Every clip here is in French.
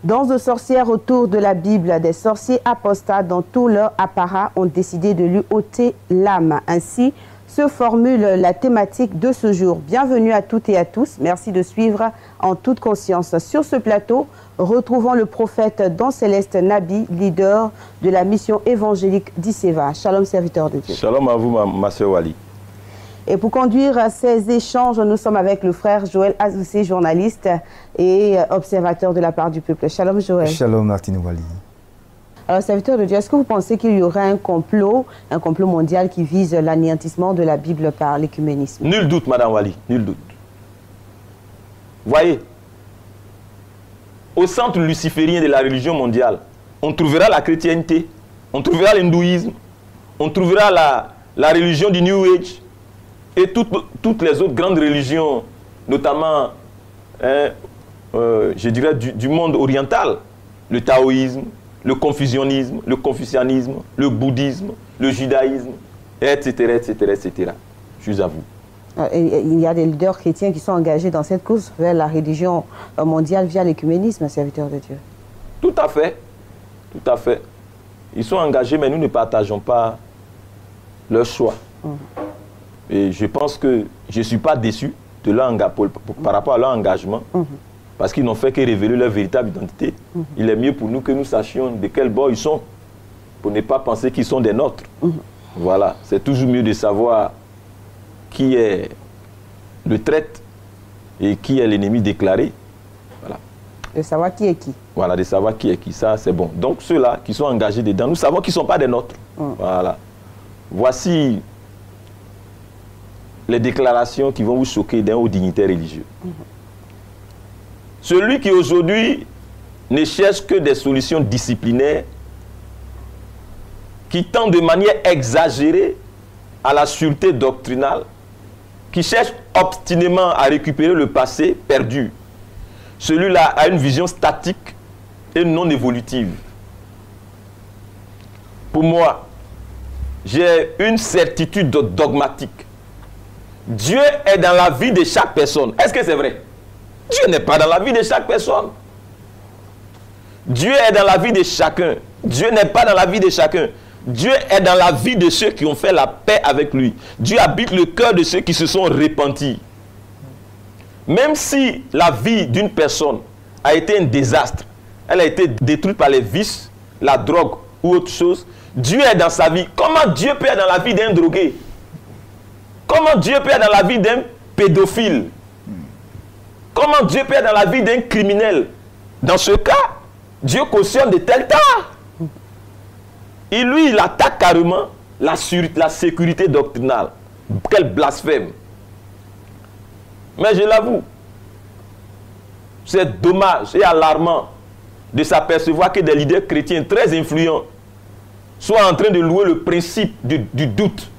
Danse de sorcières autour de la Bible, des sorciers apostats dans tout leur apparat ont décidé de lui ôter l'âme. Ainsi se formule la thématique de ce jour. Bienvenue à toutes et à tous. Merci de suivre en toute conscience. Sur ce plateau, retrouvons le prophète Don Céleste Nabi, leader de la mission évangélique d'Isseva. Shalom, serviteur de Dieu. Shalom à vous, ma sœur Wali. Et pour conduire ces échanges, nous sommes avec le frère Joël Azoussi, journaliste et observateur de la part du peuple. Shalom Joël. Shalom Martine Wali. Alors, serviteur de Dieu, est-ce que vous pensez qu'il y aurait un complot mondial qui vise l'anéantissement de la Bible par l'écuménisme? Nul doute, madame Wali, nul doute. Voyez, au centre luciférien de la religion mondiale, on trouvera la chrétienté, on trouvera l'hindouisme, on trouvera la religion du New Age, et toutes les autres grandes religions, notamment, je dirais, du monde oriental, le taoïsme, le confucianisme, le bouddhisme, le judaïsme, etc., etc., etc. Je vous avoue. Il y a des leaders chrétiens qui sont engagés dans cette course vers la religion mondiale via l'écuménisme, serviteur de Dieu. Tout à fait. Tout à fait. Ils sont engagés, mais nous ne partageons pas leur choix. Et je pense que je ne suis pas déçu de leur par rapport à leur engagement, parce qu'ils n'ont fait que révéler leur véritable identité. Il est mieux pour nous que nous sachions de quel bord ils sont, pour ne pas penser qu'ils sont des nôtres. Voilà, c'est toujours mieux de savoir qui est le traître et qui est l'ennemi déclaré. Voilà. De savoir qui est qui. Voilà, de savoir qui est qui, ça c'est bon. Donc ceux-là qui sont engagés dedans, nous savons qu'ils ne sont pas des nôtres. Voilà. Voici les déclarations qui vont vous choquer d'un haut dignitaire religieux. Celui qui aujourd'hui ne cherche que des solutions disciplinaires, qui tend de manière exagérée à la sûreté doctrinale, qui cherche obstinément à récupérer le passé perdu, celui-là a une vision statique et non évolutive. Pour moi, j'ai une certitude dogmatique. Dieu est dans la vie de chaque personne. Est-ce que c'est vrai? Dieu n'est pas dans la vie de chaque personne. Dieu est dans la vie de chacun. Dieu n'est pas dans la vie de chacun. Dieu est dans la vie de ceux qui ont fait la paix avec lui. Dieu habite le cœur de ceux qui se sont repentis. Même si la vie d'une personne a été un désastre, elle a été détruite par les vices, la drogue ou autre chose, Dieu est dans sa vie. Comment Dieu peut être dans la vie d'un drogué? Comment Dieu peut être dans la vie d'un pédophile? Comment Dieu peut être dans la vie d'un criminel? Dans ce cas, Dieu cautionne de tels tas. Et lui, il attaque carrément la sécurité doctrinale. Quel blasphème. Mais je l'avoue, c'est dommage et alarmant de s'apercevoir que des leaders chrétiens très influents soient en train de louer le principe du doute,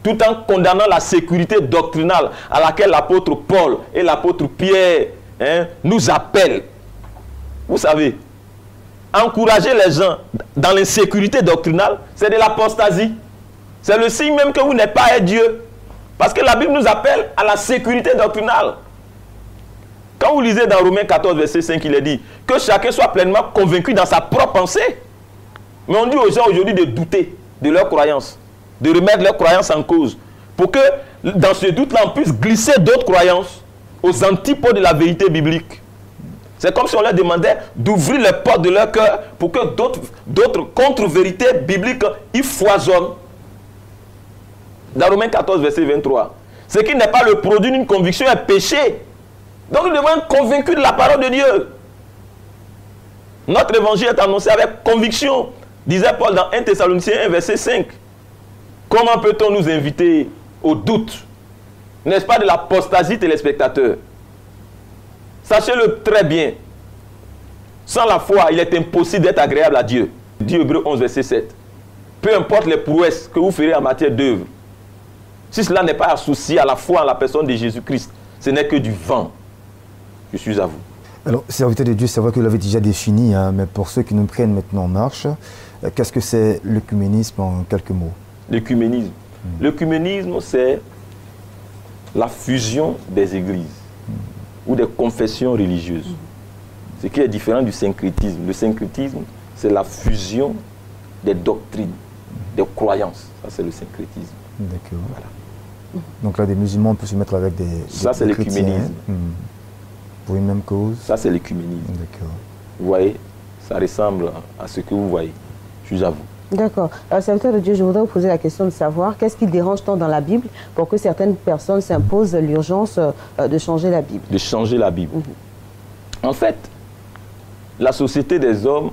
tout en condamnant la sécurité doctrinale à laquelle l'apôtre Paul et l'apôtre Pierre nous appellent. Vous savez, encourager les gens dans l'insécurité doctrinale, c'est de l'apostasie. C'est le signe même que vous n'êtes pas un Dieu. Parce que la Bible nous appelle à la sécurité doctrinale. Quand vous lisez dans Romains 14, verset 5, il est dit que chacun soit pleinement convaincu dans sa propre pensée. Mais on dit aux gens aujourd'hui de douter de leurs croyances, de remettre leurs croyances en cause, pour que dans ce doute-là, on puisse glisser d'autres croyances aux antipodes de la vérité biblique. C'est comme si on leur demandait d'ouvrir les portes de leur cœur pour que d'autres contre-vérités bibliques y foisonnent. Dans Romains 14, verset 23, ce qui n'est pas le produit d'une conviction est péché. Donc nous devons être convaincus de la parole de Dieu. Notre évangile est annoncé avec conviction, disait Paul dans 1 Thessaloniciens 1, verset 5. Comment peut-on nous inviter au doute? N'est-ce pas de l'apostasie, téléspectateurs? Sachez-le très bien. Sans la foi, il est impossible d'être agréable à Dieu. Dit Hébreux 11, verset 7. Peu importe les prouesses que vous ferez en matière d'œuvre, si cela n'est pas associé à la foi en la personne de Jésus-Christ, ce n'est que du vent. Je suis à vous. Alors, serviteur de Dieu, c'est vrai que vous l'avez déjà défini, mais pour ceux qui nous prennent maintenant en marche, qu'est-ce que c'est l'œcuménisme en quelques mots? L'œcuménisme. L'œcuménisme, c'est la fusion des églises ou des confessions religieuses. Ce qui est différent du syncrétisme. Le syncrétisme, c'est la fusion des doctrines, des croyances. Ça, c'est le syncrétisme. D'accord. Voilà. Donc là, des musulmans peuvent se mettre avec des Ça, c'est l'écuménisme. Pour une même cause. Ça, c'est l'écuménisme. D'accord. Vous voyez, ça ressemble à ce que vous voyez. Je vous avoue. D'accord. Serviteur de Dieu, je voudrais vous poser la question de savoir qu'est-ce qui dérange tant dans la Bible pour que certaines personnes s'imposent l'urgence de changer la Bible. De changer la Bible. En fait, la société des hommes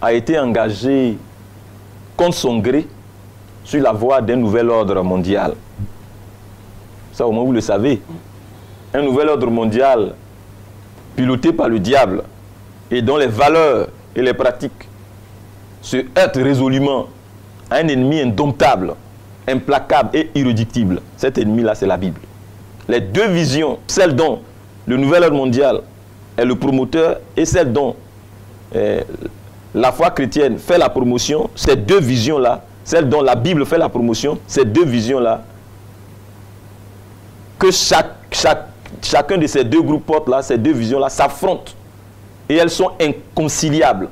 a été engagée contre son gré sur la voie d'un nouvel ordre mondial. Ça, au moins, vous le savez. Un nouvel ordre mondial piloté par le diable et dont les valeurs et les pratiques se heurtent résolument à un ennemi indomptable, implacable et irréductible. Cet ennemi-là, c'est la Bible. Les deux visions, celle dont le nouvel ordre mondial est le promoteur et celle dont la foi chrétienne fait la promotion, ces deux visions-là, celle dont la Bible fait la promotion, ces deux visions-là, que chacun de ces deux groupes porte-là, ces deux visions-là s'affrontent. Et elles sont inconciliables.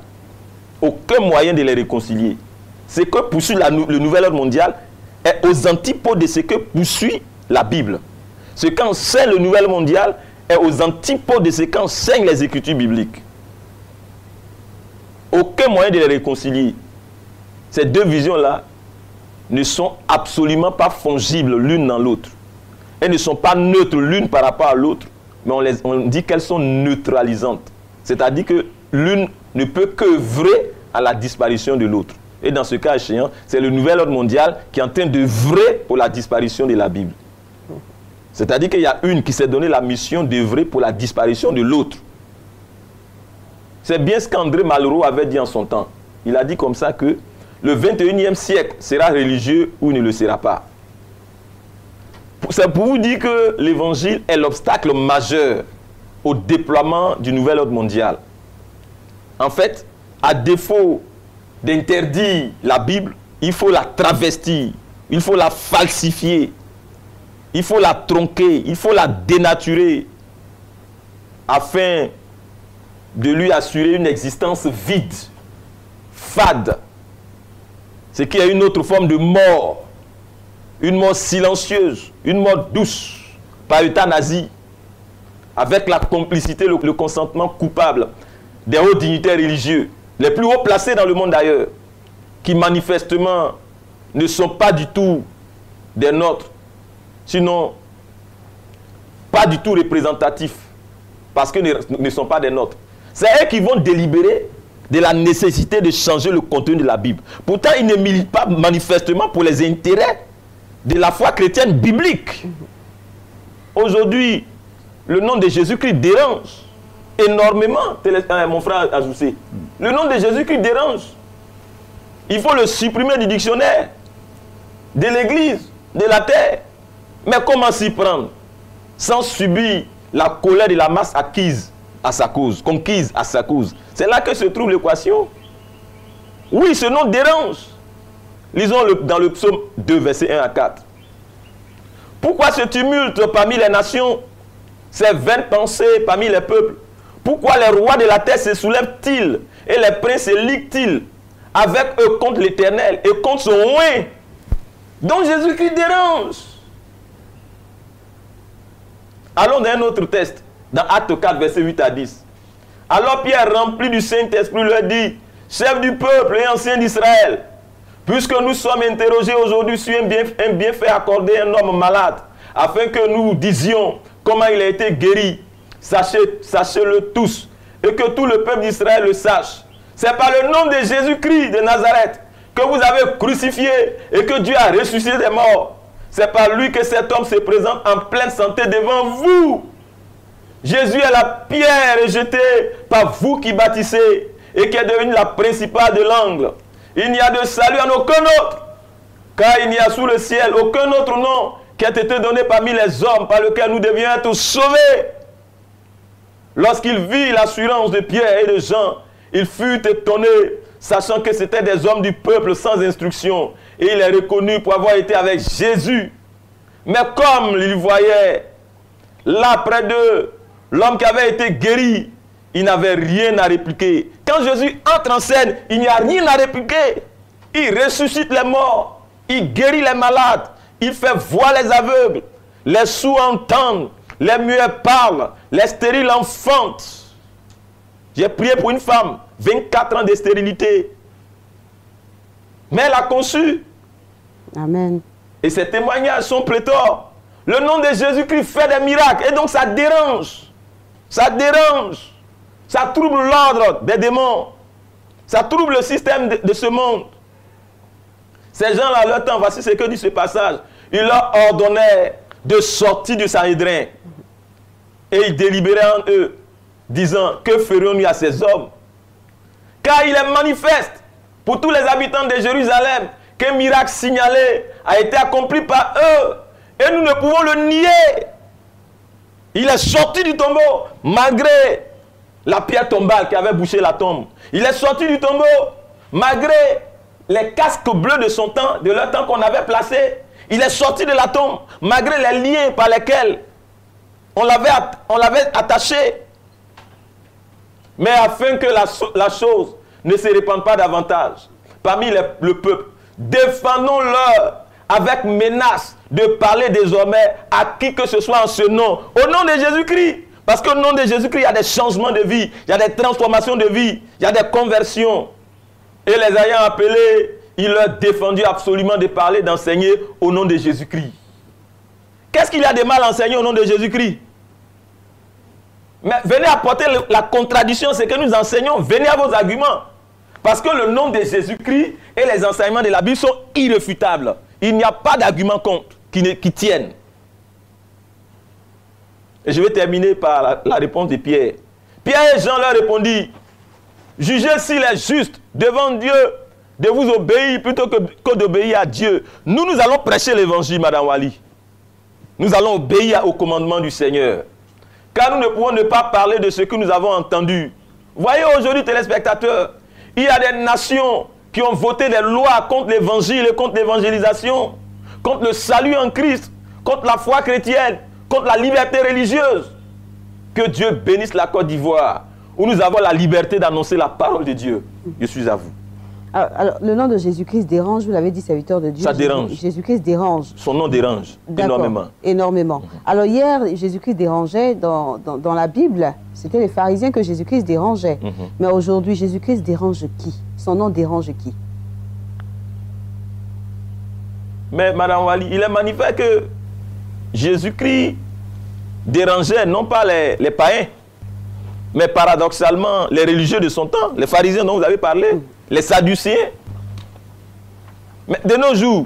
Aucun moyen de les réconcilier. Ce que poursuit le nouvel ordre mondial est aux antipodes de ce que poursuit la Bible. Ce qu'enseigne le nouvel mondial est aux antipodes de ce qu'enseignent les Écritures bibliques. Aucun moyen de les réconcilier. Ces deux visions-là ne sont absolument pas fongibles l'une dans l'autre. Elles ne sont pas neutres l'une par rapport à l'autre, mais on dit qu'elles sont neutralisantes. C'est-à-dire que l'une ne peut qu'œuvrer à la disparition de l'autre. Et dans ce cas échéant, c'est le nouvel ordre mondial qui est en train d'œuvrer pour la disparition de la Bible. C'est-à-dire qu'il y a une qui s'est donné la mission d'œuvrer pour la disparition de l'autre. C'est bien ce qu'André Malraux avait dit en son temps. Il a dit comme ça que le 21e siècle sera religieux ou ne le sera pas. C'est pour vous dire que l'évangile est l'obstacle majeur au déploiement du nouvel ordre mondial. En fait, à défaut d'interdire la Bible, il faut la travestir, il faut la falsifier, il faut la tronquer, il faut la dénaturer afin de lui assurer une existence vide, fade. Ce qui est une autre forme de mort, une mort silencieuse, une mort douce, par euthanasie, avec la complicité, le consentement coupable des hauts dignitaires religieux, les plus haut placés dans le monde d'ailleurs, qui manifestement ne sont pas du tout des nôtres, sinon pas du tout représentatifs, parce qu'ils ne sont pas des nôtres. C'est eux qui vont délibérer de la nécessité de changer le contenu de la Bible. Pourtant, ils ne militent pas manifestement pour les intérêts de la foi chrétienne biblique. Aujourd'hui, le nom de Jésus-Christ dérange énormément, mon frère Ajoussé. Le nom de Jésus-Christ dérange. Il faut le supprimer du dictionnaire, de l'église, de la terre. Mais comment s'y prendre sans subir la colère de la masse acquise à sa cause, conquise à sa cause? C'est là que se trouve l'équation. Oui, ce nom dérange. Lisons dans le psaume 2, versets 1 à 4. Pourquoi ce tumulte parmi les nations, ces vaines pensées parmi les peuples? Pourquoi les rois de la terre se soulèvent-ils et les princes se liguent-ils avec eux contre l'Éternel et contre son oint? Donc Jésus-Christ dérange. Allons dans un autre texte, dans Acte 4, versets 8 à 10. Alors Pierre, rempli du Saint-Esprit, leur dit: chef du peuple et ancien d'Israël, puisque nous sommes interrogés aujourd'hui sur un bienfait accordé à un homme malade, afin que nous disions comment il a été guéri, sachez-le tous, et que tout le peuple d'Israël le sache. C'est par le nom de Jésus-Christ de Nazareth que vous avez crucifié et que Dieu a ressuscité des morts. C'est par lui que cet homme se présente en pleine santé devant vous. Jésus est la pierre rejetée par vous qui bâtissez et qui est devenue la principale de l'angle. Il n'y a de salut en aucun autre, car il n'y a sous le ciel aucun autre nom qui a été donné parmi les hommes par lequel nous devions être sauvés. Lorsqu'il vit l'assurance de Pierre et de Jean, il fut étonné, sachant que c'était des hommes du peuple sans instruction, et il est reconnu pour avoir été avec Jésus. Mais comme il voyait là près d'eux l'homme qui avait été guéri, il n'avait rien à répliquer. Quand Jésus entre en scène, il n'y a rien à répliquer. Il ressuscite les morts, il guérit les malades, il fait voir les aveugles, les sourds entendent, les muets parlent, les stériles enfantent. J'ai prié pour une femme, 24 ans de stérilité. Mais elle a conçu. Amen. Et ces témoignages sont pléthores. Le nom de Jésus-Christ fait des miracles. Et donc ça dérange. Ça dérange. Ça trouble l'ordre des démons. Ça trouble le système de ce monde. Ces gens-là, à leur temps, voici ce que dit ce passage. Il leur ordonnait de sortir du Sanhédrin. Et ils délibéraient en eux, disant, que ferions-nous à ces hommes? Car il est manifeste pour tous les habitants de Jérusalem qu'un miracle signalé a été accompli par eux. Et nous ne pouvons le nier. Il est sorti du tombeau, malgré la pierre tombale qui avait bouché la tombe. Il est sorti du tombeau, malgré les casques bleus de son temps, de leur temps qu'on avait placé. Il est sorti de la tombe, malgré les liens par lesquels on l'avait attaché. Mais afin que la chose ne se répande pas davantage parmi le peuple, défendons-leur avec menace de parler désormais à qui que ce soit en ce nom, au nom de Jésus-Christ. Parce qu'au nom de Jésus-Christ, il y a des changements de vie, il y a des transformations de vie, il y a des conversions. Et les ayant appelés, il leur défendu absolument de parler, d'enseigner au nom de Jésus-Christ. Qu'est-ce qu'il y a de mal à enseigner au nom de Jésus-Christ? Mais venez apporter la contradiction, c'est que nous enseignons, venez à vos arguments. Parce que le nom de Jésus-Christ et les enseignements de la Bible sont irréfutables. Il n'y a pas d'argument contre qui tiennent. Et je vais terminer par la réponse de Pierre. Pierre et Jean leur répondirent, jugez s'il est juste devant Dieu de vous obéir plutôt que d'obéir à Dieu. Nous allons prêcher l'évangile, Madame Wali. Nous allons obéir au commandement du Seigneur. Car nous ne pouvons ne pas parler de ce que nous avons entendu. Voyez aujourd'hui, téléspectateurs, il y a des nations qui ont voté des lois contre l'évangile et contre l'évangélisation, contre le salut en Christ, contre la foi chrétienne, contre la liberté religieuse. Que Dieu bénisse la Côte d'Ivoire, où nous avons la liberté d'annoncer la parole de Dieu. Je suis à vous. Alors, le nom de Jésus-Christ dérange, vous l'avez dit, serviteur de Dieu. Ça dérange. Jésus-Christ dérange. Son nom dérange énormément. Énormément. Alors hier, Jésus-Christ dérangeait dans la Bible. C'était les pharisiens que Jésus-Christ dérangeait. Mais aujourd'hui, Jésus-Christ dérange qui? Son nom dérange qui? Mais Madame Wali, il est manifeste que Jésus-Christ dérangeait non pas les païens, mais paradoxalement les religieux de son temps, les pharisiens dont vous avez parlé, les sadducéens. Mais de nos jours,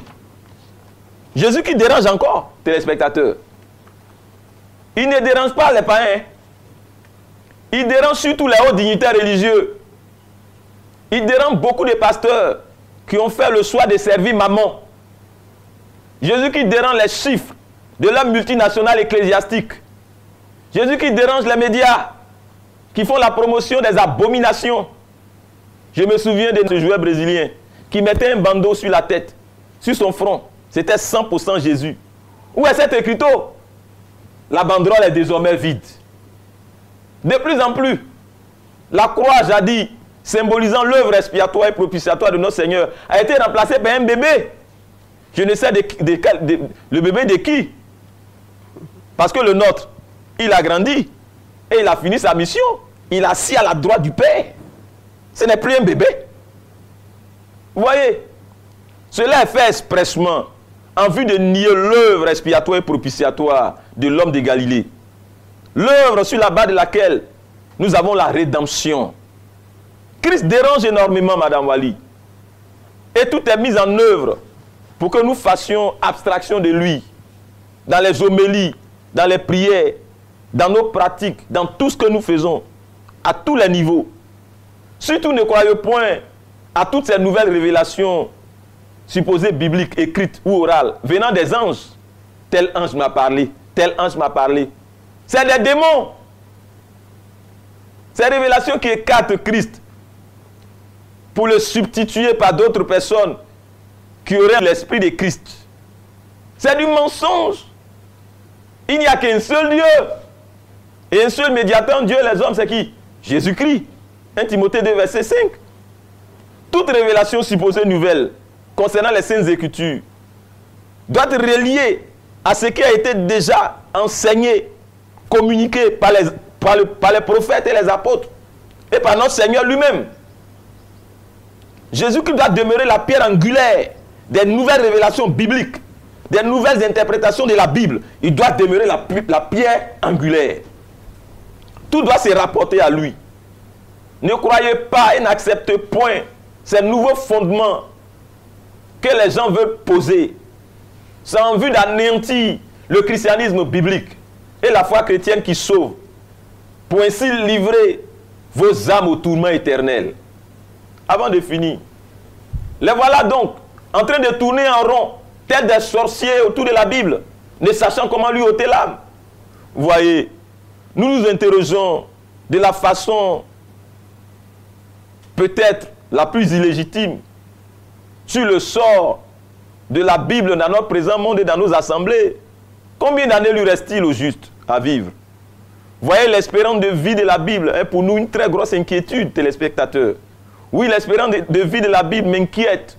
Jésus-Christ dérange encore, téléspectateurs. Il ne dérange pas les païens. Il dérange surtout les hauts dignitaires religieux. Il dérange beaucoup de pasteurs qui ont fait le choix de servir maman. Jésus-Christ dérange les chiffres de la multinationale ecclésiastique. Jésus-Christ dérange les médias qui font la promotion des abominations. Je me souviens de ce joueur brésilien qui mettait un bandeau sur la tête, sur son front. C'était 100% Jésus. Où est cet écriteau? La banderole est désormais vide. De plus en plus, la croix jadis, symbolisant l'œuvre expiatoire et propitiatoire de notre Seigneur, a été remplacée par un bébé. Je ne sais le bébé de qui. Parce que le nôtre, il a grandi et il a fini sa mission. Il est assis à la droite du Père. Ce n'est plus un bébé. Vous voyez, cela est fait expressement en vue de nier l'œuvre expiatoire et propitiatoire de l'homme de Galilée. L'œuvre sur la base de laquelle nous avons la rédemption. Christ dérange énormément, Madame Wali. Et tout est mis en œuvre pour que nous fassions abstraction de lui. Dans les homélies, dans les prières, dans nos pratiques, dans tout ce que nous faisons, à tous les niveaux. Surtout ne croyez point à toutes ces nouvelles révélations supposées bibliques, écrites ou orales, venant des anges. Tel ange m'a parlé, tel ange m'a parlé. C'est des démons. Ces révélations qui écartent Christ pour le substituer par d'autres personnes qui auraient l'esprit de Christ. C'est du mensonge. Il n'y a qu'un seul Dieu. Et un seul médiateur, Dieu et les hommes, c'est qui? Jésus-Christ. 1 Timothée 2, verset 5. Toute révélation supposée nouvelle concernant les Saintes Écritures doit être reliée à ce qui a été déjà enseigné, communiqué par les prophètes et les apôtres et par notre Seigneur lui-même. Jésus-Christ doit demeurer la pierre angulaire des nouvelles révélations bibliques, des nouvelles interprétations de la Bible. Il doit demeurer la pierre angulaire. Tout doit se rapporter à lui. Ne croyez pas et n'acceptez point ces nouveaux fondements que les gens veulent poser. C'est en vue d'anéantir le christianisme biblique et la foi chrétienne qui sauve, pour ainsi livrer vos âmes au tourment éternel. Avant de finir, les voilà donc en train de tourner en rond, tels des sorciers autour de la Bible, ne sachant comment lui ôter l'âme. Vous voyez, nous nous interrogeons de la façon peut-être la plus illégitime sur le sort de la Bible dans notre présent monde et dans nos assemblées. Combien d'années lui reste-t-il au juste à vivre? Voyez, l'espérance de vie de la Bible est pour nous une très grosse inquiétude, téléspectateurs. Oui, l'espérance de vie de la Bible m'inquiète.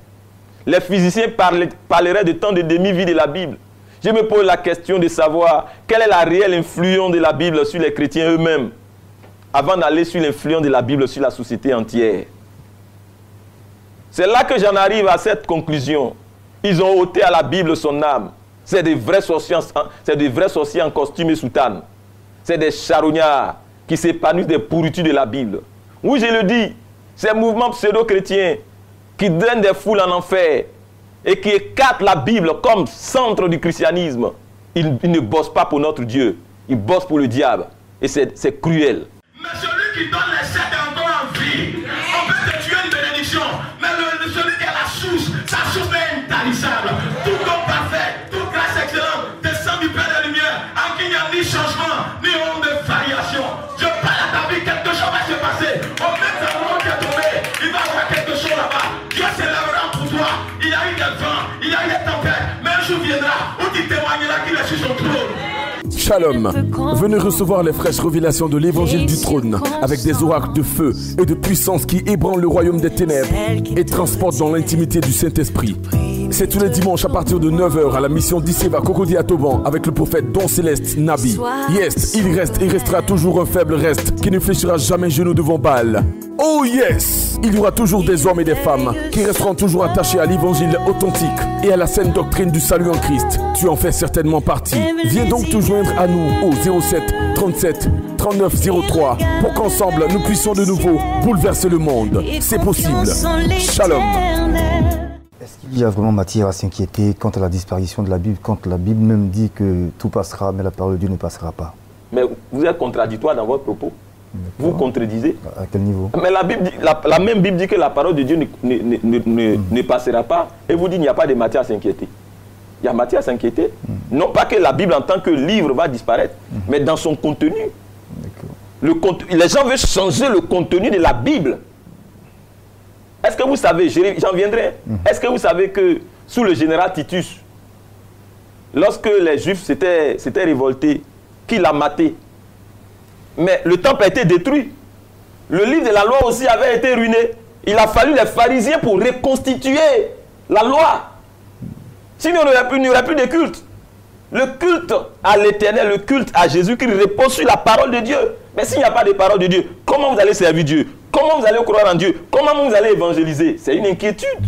Les physiciens parleraient de temps de demi-vie de la Bible. Je me pose la question de savoir quelle est la réelle influence de la Bible sur les chrétiens eux-mêmes, avant d'aller sur l'influence de la Bible sur la société entière. C'est là que j'en arrive à cette conclusion. Ils ont ôté à la Bible son âme. C'est des vrais sorciers en costume et soutane. C'est des charognards qui s'épanouissent des pourritures de la Bible. Oui, je le dis, ces mouvements pseudo-chrétiens qui drainent des foules en enfer et qui écartent la Bible comme centre du christianisme, ils ne bossent pas pour notre Dieu. Ils bossent pour le diable. Et c'est cruel. Mais celui qui donne les sept est encore en vie. On peut te tuer une bénédiction. Mais celui qui est la source, sa source est intarissable. Tout comme parfait, toute grâce excellente, descend du Père des Lumières, en qui il n'y a ni changement, ni onde de variation. Je parle à ta vie, quelque chose va se passer. Au même endroit où tu es tombé, il va y avoir quelque chose là-bas. Dieu se lèvera pour toi. Il y a eu des vents, il y a eu des tempêtes. Mais un jour viendra où tu témoigneras qu'il est sur son trône. Shalom, venez recevoir les fraîches révélations de l'évangile du trône avec des oracles de feu et de puissance qui ébranlent le royaume des ténèbres et transportent dans l'intimité du Saint-Esprit. C'est tous les dimanches à partir de 9h à la mission d'Isseva Cocody à Toban avec le prophète Don Céleste Nabi. Yes, il reste et restera toujours un faible reste qui ne fléchira jamais genou devant Baal. Oh yes! Il y aura toujours des hommes et des femmes qui resteront toujours attachés à l'évangile authentique et à la saine doctrine du salut en Christ. Tu en fais certainement partie. Viens donc te joindre à nous au 07 37 39 03 pour qu'ensemble nous puissions de nouveau bouleverser le monde. C'est possible. Shalom. Est-ce qu'il y a vraiment matière à s'inquiéter quant à la disparition de la Bible, quand la Bible même dit que tout passera, mais la parole de Dieu ne passera pas? Mais vous êtes contradictoire dans votre propos. Vous contredisez. À quel niveau? Mais la Bible, la même Bible dit que la parole de Dieu ne passera pas. Et vous dites qu'il n'y a pas de matière à s'inquiéter. Il y a matière à s'inquiéter. Non pas que la Bible en tant que livre va disparaître, mais dans son contenu. Les gens veulent changer le contenu de la Bible. Est-ce que vous savez, j'en viendrai, est-ce que vous savez que sous le général Titus, lorsque les Juifs s'étaient révoltés, qui l'a maté? Mais le temple a été détruit. Le livre de la loi aussi avait été ruiné. Il a fallu les pharisiens pour reconstituer la loi. Sinon, il n'y aurait plus de culte. Le culte à l'Éternel, le culte à Jésus qui repose sur la parole de Dieu. Mais s'il n'y a pas de parole de Dieu, comment vous allez servir Dieu? Comment vous allez croire en Dieu? Comment vous allez évangéliser? C'est une inquiétude.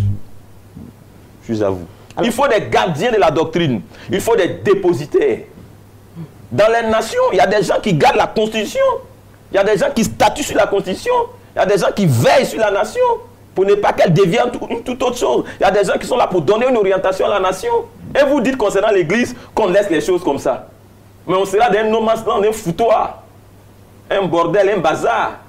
Je vous avoue. Il faut des gardiens de la doctrine. Il faut des dépositaires. Dans les nations, il y a des gens qui gardent la Constitution. Il y a des gens qui statuent sur la Constitution. Il y a des gens qui veillent sur la nation pour ne pas qu'elle devienne une toute autre chose. Il y a des gens qui sont là pour donner une orientation à la nation. Et vous dites concernant l'Église qu'on laisse les choses comme ça. Mais on sera d'un no man's land, un foutoir, un bordel, un bazar.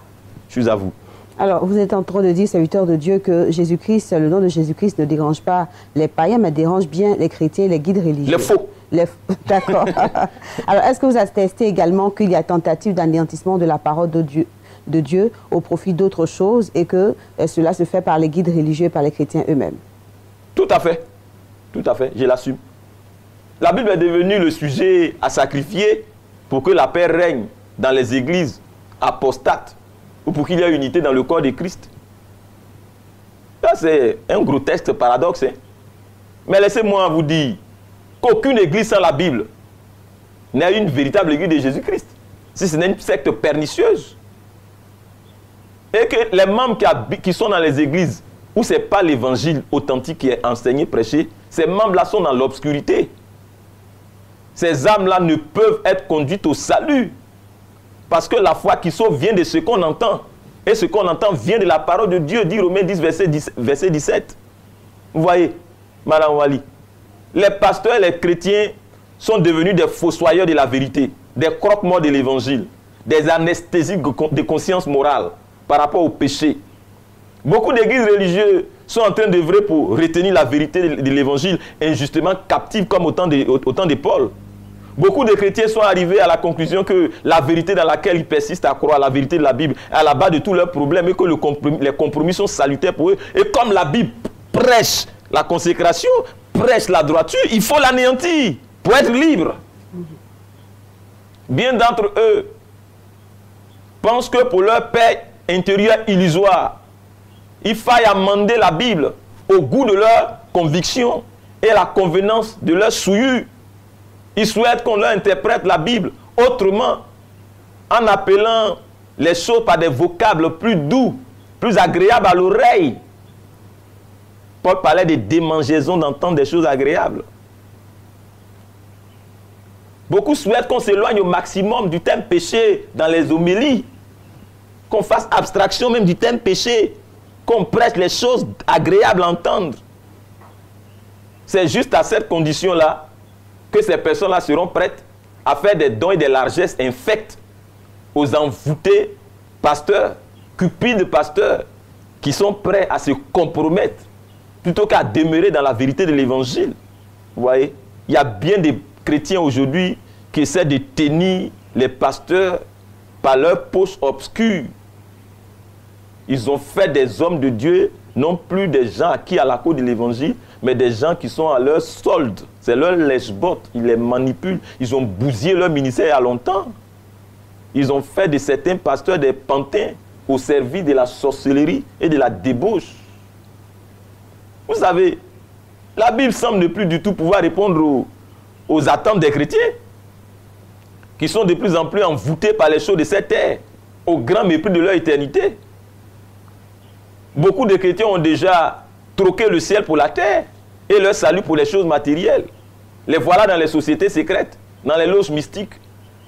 Je vous avoue. Alors, vous êtes en train de dire, serviteur de Dieu, que Jésus-Christ, le nom de Jésus-Christ ne dérange pas les païens, mais dérange bien les chrétiens, les guides religieux. Les faux. D'accord. Alors, est-ce que vous attestez également qu'il y a tentative d'anéantissement de la parole de Dieu au profit d'autres choses et que cela se fait par les guides religieux et par les chrétiens eux-mêmes? Tout à fait. Tout à fait. Je l'assume. La Bible est devenue le sujet à sacrifier pour que la paix règne dans les églises apostates ou pour qu'il y ait unité dans le corps de Christ. Ça, c'est un grotesque paradoxe. Hein? Mais laissez-moi vous dire qu'aucune église sans la Bible n'est une véritable église de Jésus-Christ. Si ce n'est une secte pernicieuse. Et que les membres qui sont dans les églises où ce n'est pas l'évangile authentique qui est enseigné, prêché, ces membres-là sont dans l'obscurité. Ces âmes-là ne peuvent être conduites au salut. Parce que la foi qui sauve vient de ce qu'on entend. Et ce qu'on entend vient de la parole de Dieu, dit Romains 10, verset 17. Vous voyez, Madame Wali, les pasteurs et les chrétiens sont devenus des fossoyeurs de la vérité, des croque-morts de l'évangile, des anesthésiques de conscience morale par rapport au péché. Beaucoup d'églises religieuses sont en train d'œuvrer pour retenir la vérité de l'évangile injustement captive comme au temps de Paul. Beaucoup de chrétiens sont arrivés à la conclusion que la vérité dans laquelle ils persistent à croire, la vérité de la Bible, est à la base de tous leurs problèmes et que les compromis sont salutaires pour eux. Et comme la Bible prêche la consécration, prêche la droiture, il faut l'anéantir pour être libre. Bien d'entre eux pensent que pour leur paix intérieure illusoire, il faille amender la Bible au goût de leur conviction et à la convenance de leur souillure. Ils souhaitent qu'on leur interprète la Bible autrement, en appelant les choses par des vocables plus doux, plus agréables à l'oreille. Paul parlait de démangeaison d'entendre des choses agréables. Beaucoup souhaitent qu'on s'éloigne au maximum du thème péché dans les homélies, qu'on fasse abstraction même du thème péché, qu'on prête les choses agréables à entendre. C'est juste à cette condition-là que ces personnes-là seront prêtes à faire des dons et des largesses infectes aux envoûtés pasteurs, cupides pasteurs, qui sont prêts à se compromettre plutôt qu'à demeurer dans la vérité de l'évangile. Vous voyez, il y a bien des chrétiens aujourd'hui qui essaient de tenir les pasteurs par leur poche obscure. Ils ont fait des hommes de Dieu, non plus des gens acquis à la cause de l'évangile, mais des gens qui sont à leur solde. C'est leur lèche-botte. Ils les manipulent. Ils ont bousillé leur ministère il y a longtemps. Ils ont fait de certains pasteurs des pantins au service de la sorcellerie et de la débauche. Vous savez, la Bible semble ne plus du tout pouvoir répondre aux attentes des chrétiens, qui sont de plus en plus envoûtés par les choses de cette terre, au grand mépris de leur éternité. Beaucoup de chrétiens ont déjà troqué le ciel pour la terre et leur salut pour les choses matérielles. Les voilà dans les sociétés secrètes, dans les loges mystiques,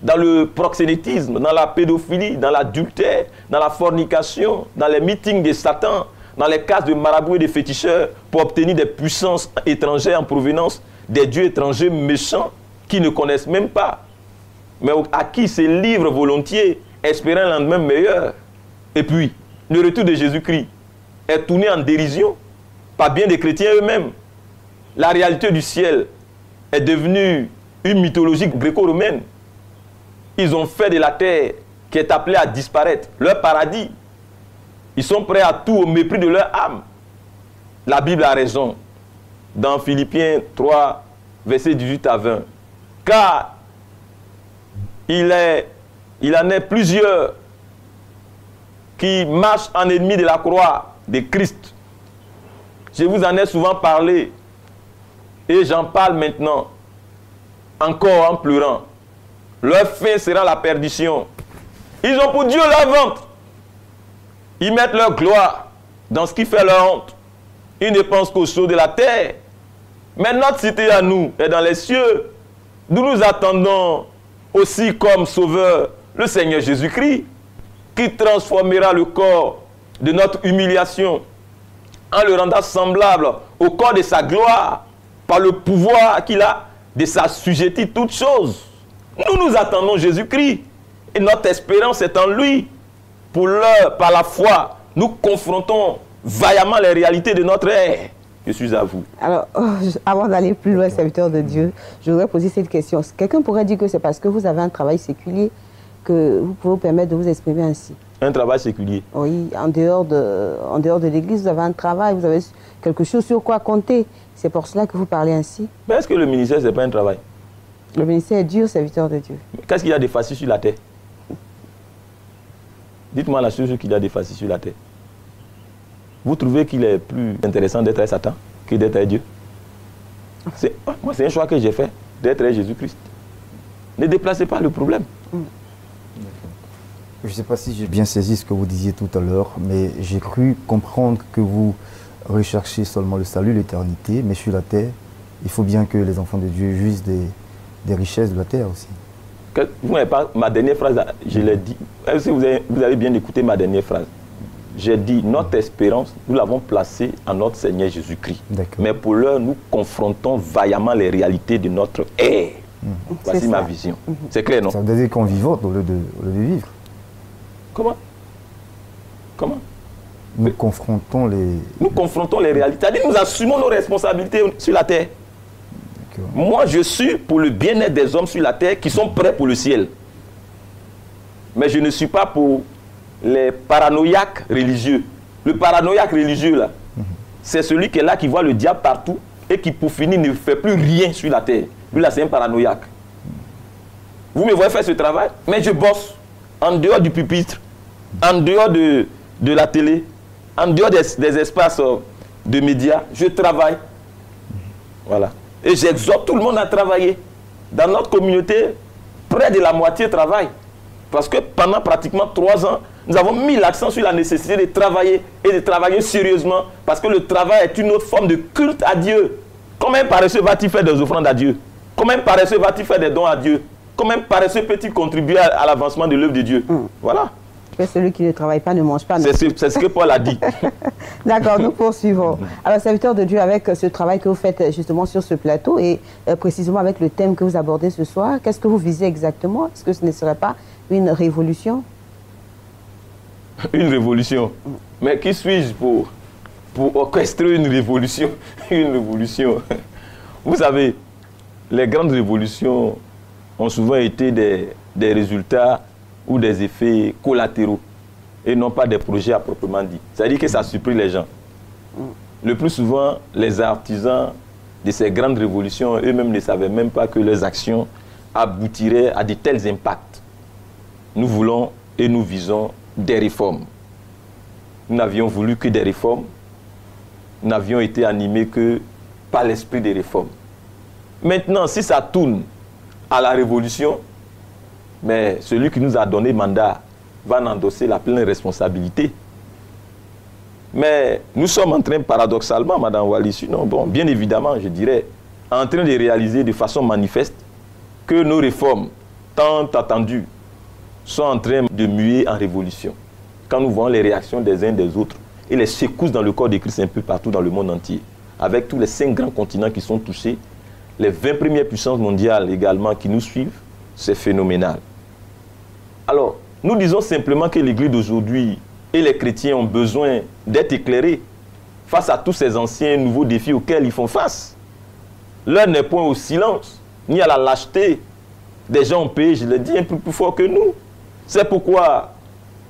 dans le proxénétisme, dans la pédophilie, dans l'adultère, dans la fornication, dans les meetings de Satan, dans les cases de marabouts et de féticheurs pour obtenir des puissances étrangères en provenance des dieux étrangers méchants qui ne connaissent même pas, mais à qui se livrent volontiers, espérant un lendemain meilleur. Et puis, le retour de Jésus-Christ est tourné en dérision par bien des chrétiens eux-mêmes. La réalité du ciel est devenue une mythologie gréco-romaine. Ils ont fait de la terre, qui est appelée à disparaître, leur paradis. Ils sont prêts à tout au mépris de leur âme. La Bible a raison. Dans Philippiens 3, versets 18 à 20. Car il en est plusieurs qui marchent en ennemi de la croix de Christ. Je vous en ai souvent parlé et j'en parle maintenant, encore en pleurant. Leur fin sera la perdition. Ils ont pour Dieu leur ventre. Ils mettent leur gloire dans ce qui fait leur honte. Ils ne pensent qu'aux choses de la terre. Mais notre cité à nous est dans les cieux, d'où nous attendons aussi comme sauveur le Seigneur Jésus-Christ, qui transformera le corps de notre humiliation en le rendant semblable au corps de sa gloire, par le pouvoir qu'il a de s'assujettir toutes choses. Nous attendons Jésus-Christ et notre espérance est en lui. Pour l'heure, par la foi, nous confrontons vaillamment les réalités de notre ère. Je suis à vous. Alors, avant d'aller plus loin, serviteur de Dieu, je voudrais poser cette question. Quelqu'un pourrait dire que c'est parce que vous avez un travail séculier que vous pouvez vous permettre de vous exprimer ainsi. Un travail séculier? Oui, en dehors de l'église, vous avez un travail, vous avez quelque chose sur quoi compter. C'est pour cela que vous parlez ainsi. Mais est-ce que le ministère, ce n'est pas un travail? Le ministère est dur, serviteur de Dieu. Qu'est-ce qu'il y a de facile sur la terre? Dites-moi la chose qu'il a d'effacer sur la terre. Vous trouvez qu'il est plus intéressant d'être Satan que d'être Dieu? Moi, c'est un choix que j'ai fait, d'être Jésus-Christ. Ne déplacez pas le problème. Je ne sais pas si j'ai bien saisi ce que vous disiez tout à l'heure, mais j'ai cru comprendre que vous recherchez seulement le salut, l'éternité, mais sur la terre, il faut bien que les enfants de Dieu jouissent des richesses de la terre aussi. Vous n'avez pas ma dernière phrase, je l'ai dit. Est-ce que vous avez bien écouté ma dernière phrase? J'ai dit, notre espérance, nous l'avons placée en notre Seigneur Jésus-Christ. Mais pour l'heure, nous confrontons vaillamment les réalités de notre ère. Voici ma vision. C'est clair, non? Ça veut dire qu'on vivote au lieu de vivre. Comment? Comment? Nous confrontons les réalités. C'est-à-dire nous assumons nos responsabilités sur la terre. Moi, je suis pour le bien-être des hommes sur la terre qui sont prêts pour le ciel. Mais je ne suis pas pour les paranoïaques religieux. Le paranoïaque religieux, là, c'est celui qui est là, qui voit le diable partout et qui, pour finir, ne fait plus rien sur la terre. Lui, là, c'est un paranoïaque. Vous me voyez faire ce travail, mais je bosse en dehors du pupitre, en dehors de la télé, en dehors des espaces de médias. Je travaille. Voilà. Et j'exhorte tout le monde à travailler. Dans notre communauté, près de la moitié travaille. Parce que pendant pratiquement 3 ans, nous avons mis l'accent sur la nécessité de travailler et de travailler sérieusement. Parce que le travail est une autre forme de culte à Dieu. Combien paresseux va-t-il faire des offrandes à Dieu? Combien paresseux va-t-il faire des dons à Dieu? Combien paresseux peut-il contribuer à l'avancement de l'œuvre de Dieu? Voilà. Que celui qui ne travaille pas ne mange pas. C'est ce que Paul a dit. D'accord, nous poursuivons. Alors, serviteur de Dieu, avec ce travail que vous faites justement sur ce plateau et précisément avec le thème que vous abordez ce soir, qu'est-ce que vous visez exactement? Est-ce que ce ne serait pas une révolution? Une révolution? Mais qui suis-je pour orchestrer une révolution? Une révolution. Vous savez, les grandes révolutions ont souvent été des résultats ou des effets collatéraux et non pas des projets à proprement dit. C'est-à-dire que ça surprit les gens. Le plus souvent, les artisans de ces grandes révolutions eux-mêmes ne savaient même pas que leurs actions aboutiraient à de tels impacts. Nous voulons et nous visons des réformes. Nous n'avions voulu que des réformes. Nous n'avions été animés que par l'esprit des réformes. Maintenant, si ça tourne à la révolution, mais celui qui nous a donné mandat va en endosser la pleine responsabilité. Mais nous sommes en train, paradoxalement, Madame Wali, sinon, bon, bien évidemment, je dirais, en train de réaliser de façon manifeste que nos réformes, tant attendues, sont en train de muer en révolution. Quand nous voyons les réactions des uns des autres et les secousses dans le corps de Christ un peu partout dans le monde entier, avec tous les 5 grands continents qui sont touchés, les 20 premières puissances mondiales également qui nous suivent, c'est phénoménal. Alors, nous disons simplement que l'Église d'aujourd'hui et les chrétiens ont besoin d'être éclairés face à tous ces anciens nouveaux défis auxquels ils font face. L'heure n'est point au silence, ni à la lâcheté. Des gens ont payé, je le dis, un peu plus fort que nous. C'est pourquoi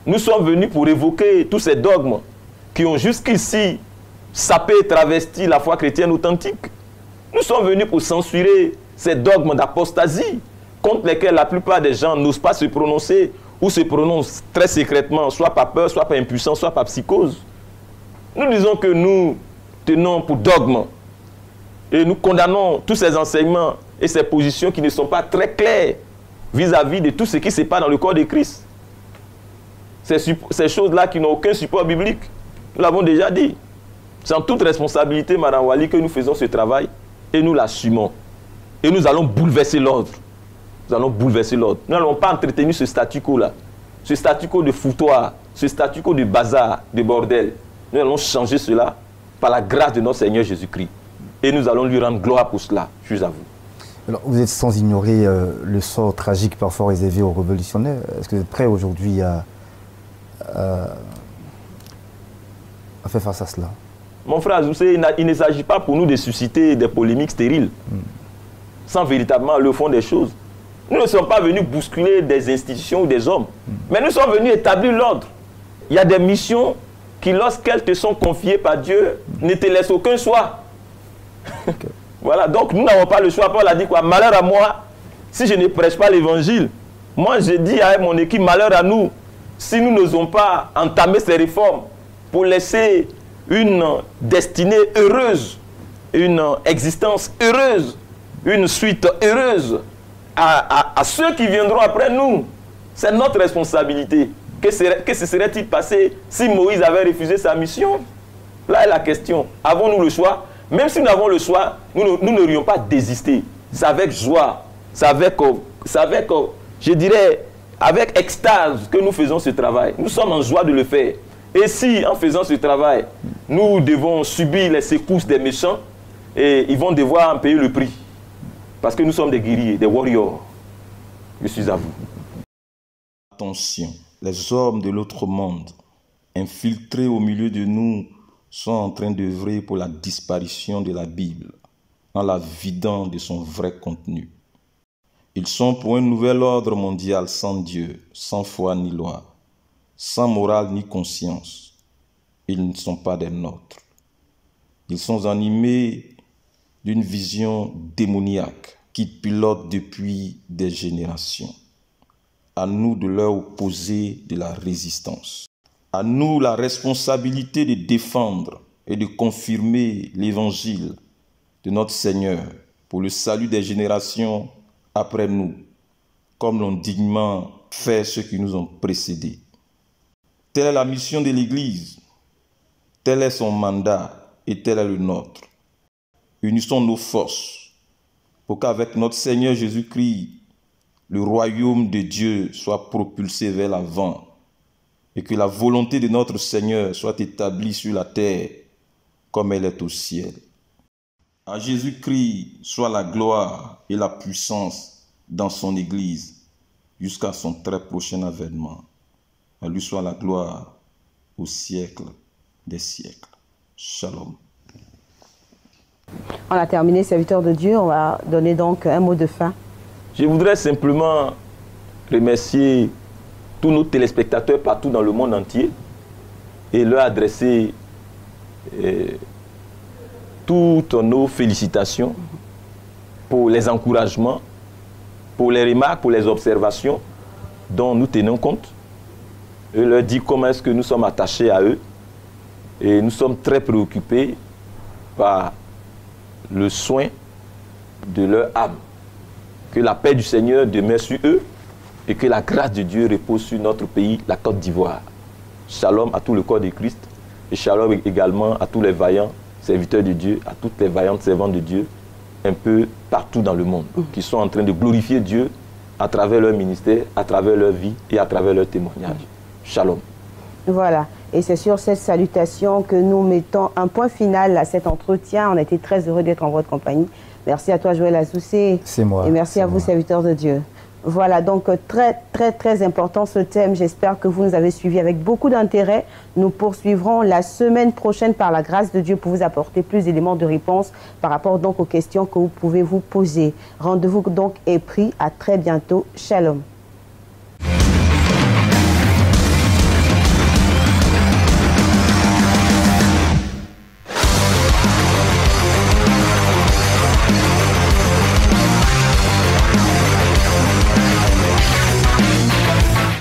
nous sommes venus pour évoquer tous ces dogmes qui ont jusqu'ici sapé et travesti la foi chrétienne authentique. Nous sommes venus pour censurer ces dogmes d'apostasie contre lesquels la plupart des gens n'osent pas se prononcer ou se prononcent très secrètement, soit par peur, soit par impuissance, soit par psychose. Nous disons que nous tenons pour dogme et nous condamnons tous ces enseignements et ces positions qui ne sont pas très claires vis-à-vis de tout ce qui se passe dans le corps de Christ. Ces choses-là qui n'ont aucun support biblique, nous l'avons déjà dit. C'est en toute responsabilité, Madame Wali, que nous faisons ce travail et nous l'assumons. Et nous allons bouleverser l'ordre. Nous allons bouleverser l'ordre. Nous n'allons pas entretenir ce statu quo-là. Ce statu quo de foutoir, ce statu quo de bazar, de bordel. Nous allons changer cela par la grâce de notre Seigneur Jésus-Christ. Et nous allons lui rendre gloire pour cela, je vous avoue. Alors, vous êtes sans ignorer le sort tragique parfois réservé aux révolutionnaires. Est-ce que vous êtes prêt aujourd'hui à faire face à cela? Mon frère, vous savez, il ne s'agit pas pour nous de susciter des polémiques stériles, sans véritablement le fond des choses. Nous ne sommes pas venus bousculer des institutions ou des hommes, mais nous sommes venus établir l'ordre. Il y a des missions qui, lorsqu'elles te sont confiées par Dieu, ne te laissent aucun choix. Okay. Voilà, donc nous n'avons pas le choix. Paul a dit quoi? Malheur à moi si je ne prêche pas l'évangile. Moi, je dis à mon équipe, malheur à nous si nous n'osons pas entamer ces réformes pour laisser une destinée heureuse, une existence heureuse, une suite heureuse à ceux qui viendront après nous, c'est notre responsabilité. Que se serait-il passé si Moïse avait refusé sa mission? Là est la question. Avons-nous le choix? Même si nous avons le choix, nous n'aurions pas désisté. C'est avec joie, c'est avec, je dirais, avec extase que nous faisons ce travail. Nous sommes en joie de le faire. Et si, en faisant ce travail, nous devons subir les secousses des méchants, et ils vont devoir en payer le prix. Parce que nous sommes des guerriers, des warriors. Je suis à vous. Attention, les hommes de l'autre monde, infiltrés au milieu de nous, sont en train d'œuvrer pour la disparition de la Bible, en la vidant de son vrai contenu. Ils sont pour un nouvel ordre mondial sans Dieu, sans foi ni loi, sans morale ni conscience. Ils ne sont pas des nôtres. Ils sont animés d'une vision démoniaque qui pilote depuis des générations. À nous de leur opposer de la résistance. À nous la responsabilité de défendre et de confirmer l'évangile de notre Seigneur pour le salut des générations après nous, comme l'ont dignement fait ceux qui nous ont précédés. Telle est la mission de l'Église, tel est son mandat et tel est le nôtre. Unissons nos forces pour qu'avec notre Seigneur Jésus-Christ, le royaume de Dieu soit propulsé vers l'avant et que la volonté de notre Seigneur soit établie sur la terre comme elle est au ciel. À Jésus-Christ soit la gloire et la puissance dans son Église jusqu'à son très prochain avènement. À lui soit la gloire au siècle des siècles. Shalom. On a terminé, serviteur de Dieu. On va donner donc un mot de fin. Je voudrais simplement remercier tous nos téléspectateurs partout dans le monde entier et leur adresser toutes nos félicitations pour les encouragements, pour les remarques, pour les observations dont nous tenons compte. Et leur dire comment est-ce que nous sommes attachés à eux et nous sommes très préoccupés par le soin de leur âme. Que la paix du Seigneur demeure sur eux et que la grâce de Dieu repose sur notre pays, la Côte d'Ivoire. Shalom à tout le corps de Christ et shalom également à tous les vaillants serviteurs de Dieu, à toutes les vaillantes servantes de Dieu, un peu partout dans le monde, qui sont en train de glorifier Dieu à travers leur ministère, à travers leur vie et à travers leur témoignage. Shalom. Voilà, et c'est sur cette salutation que nous mettons un point final à cet entretien. On a été très heureux d'être en votre compagnie. Merci à toi, Joël Azoussé. C'est moi. Et merci à vous, serviteurs de Dieu. Voilà, donc très important ce thème. J'espère que vous nous avez suivis avec beaucoup d'intérêt. Nous poursuivrons la semaine prochaine par la grâce de Dieu pour vous apporter plus d'éléments de réponse par rapport donc aux questions que vous pouvez vous poser. Rendez-vous donc est pris. À très bientôt. Shalom.